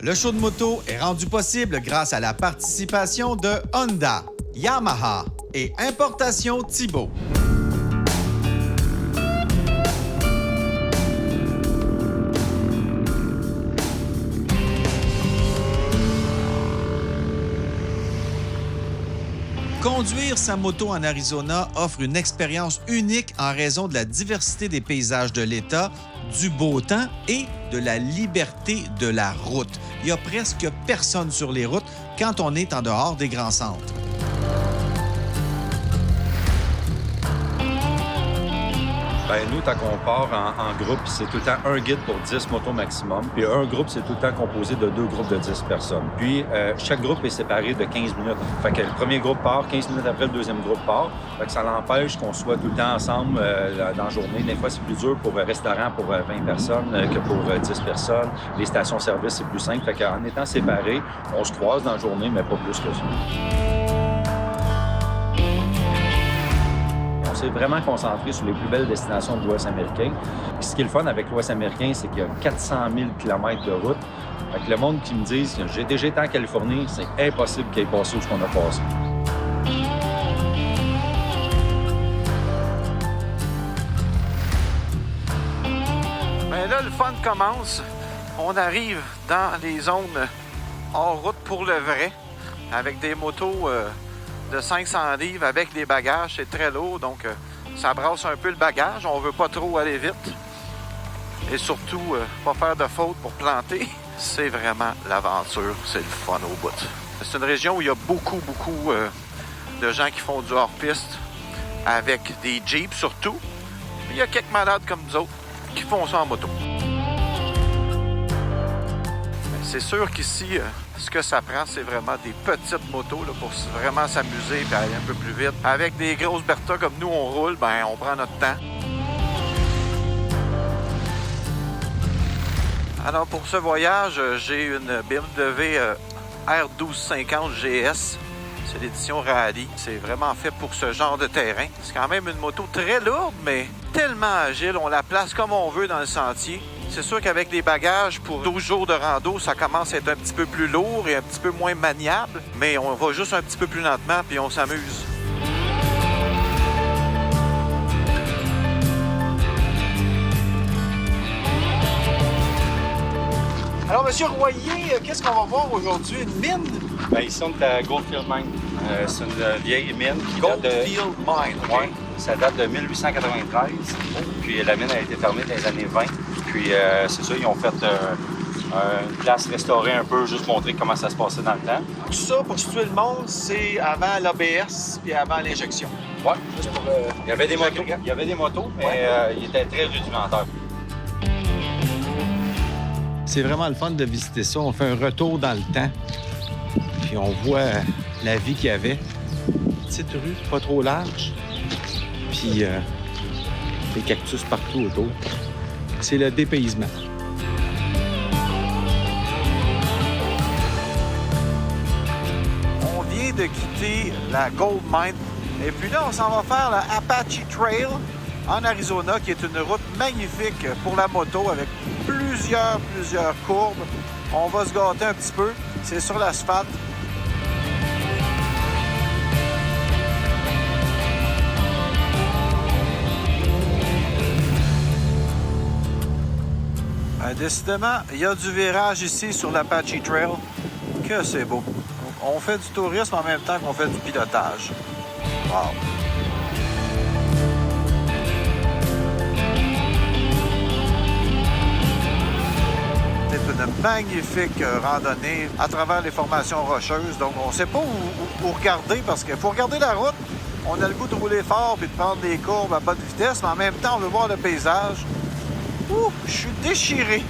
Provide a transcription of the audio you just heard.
Le show de moto est rendu possible grâce à la participation de Honda, Yamaha et Importation Thibaut. Conduire sa moto en Arizona offre une expérience unique en raison de la diversité des paysages de l'État, du beau temps et de la liberté de la route. Il n'y a presque personne sur les routes quand on est en dehors des grands centres. Bien, nous, quand on part en groupe, c'est tout le temps un guide pour 10 motos maximum. Puis un groupe, c'est tout le temps composé de 2 groupes de 10 personnes. Puis chaque groupe est séparé de 15 minutes. Fait que le premier groupe part, 15 minutes après, le deuxième groupe part. Fait que ça l'empêche qu'on soit tout le temps ensemble dans la journée. Des fois, c'est plus dur pour un restaurant pour 20 personnes que pour 10 personnes. Les stations-service, c'est plus simple. Fait qu'en étant séparés, on se croise dans la journée, mais pas plus que ça. On s'est vraiment concentré sur les plus belles destinations de l'Ouest américain. Puis ce qui est le fun avec l'Ouest américain, c'est qu'il y a 400 000 km de route. Fait que le monde qui me dit « J'ai déjà été en Californie », c'est impossible qu'il ait passé où on a passé. Bien là, le fun commence. On arrive dans les zones hors route pour le vrai, avec des motos de 500 livres avec des bagages. C'est très lourd, donc ça brasse un peu le bagage. On veut pas trop aller vite. Et surtout, pas faire de faute pour planter. C'est vraiment l'aventure. C'est le fun au bout. C'est une région où il y a beaucoup de gens qui font du hors-piste avec des Jeeps surtout. Il y a quelques malades comme nous autres qui font ça en moto. C'est sûr qu'ici, ce que ça prend, c'est vraiment des petites motos là, pour vraiment s'amuser et aller un peu plus vite. Avec des grosses Bertha comme nous, on roule, ben on prend notre temps. Alors, pour ce voyage, j'ai une BMW R1250 GS. C'est l'édition Rally. C'est vraiment fait pour ce genre de terrain. C'est quand même une moto très lourde, mais tellement agile. On la place comme on veut dans le sentier. C'est sûr qu'avec les bagages, pour 12 jours de rando, ça commence à être un petit peu plus lourd et un petit peu moins maniable. Mais on va juste un petit peu plus lentement, puis on s'amuse. Alors, M. Royer, qu'est-ce qu'on va voir aujourd'hui? Une mine? Bien, ici, on est à Goldfield Mine. C'est une vieille mine qui date de... Goldfield Mine, OK? Ouais, ça date de 1893. Puis la mine a été fermée dans les années 20. Puis c'est ça, ils ont fait une place restaurée un peu, juste montrer comment ça se passait dans le temps. Tout ça, pour situer le monde, c'est avant l'ABS puis avant l'injection. Ouais. Juste pour il y avait des motos. Il y avait des motos, mais ils étaient très rudimentaires. C'est vraiment le fun de visiter ça. On fait un retour dans le temps, puis on voit la vie qu'il y avait. Petite rue, pas trop large, puis des cactus partout autour. C'est le dépaysement. On vient de quitter la Gold Mine. Et puis là, on s'en va faire la Apache Trail en Arizona, qui est une route magnifique pour la moto avec plusieurs courbes. On va se gâter un petit peu. C'est sur l'asphalte. Décidément, il y a du virage ici sur l'Apache Trail. Que c'est beau. On fait du tourisme en même temps qu'on fait du pilotage. Wow! C'est une magnifique randonnée à travers les formations rocheuses. Donc, on ne sait pas où regarder parce qu'il faut regarder la route. On a le goût de rouler fort et de prendre des courbes à bonne vitesse, mais en même temps, on veut voir le paysage. Ouh, je suis déchiré.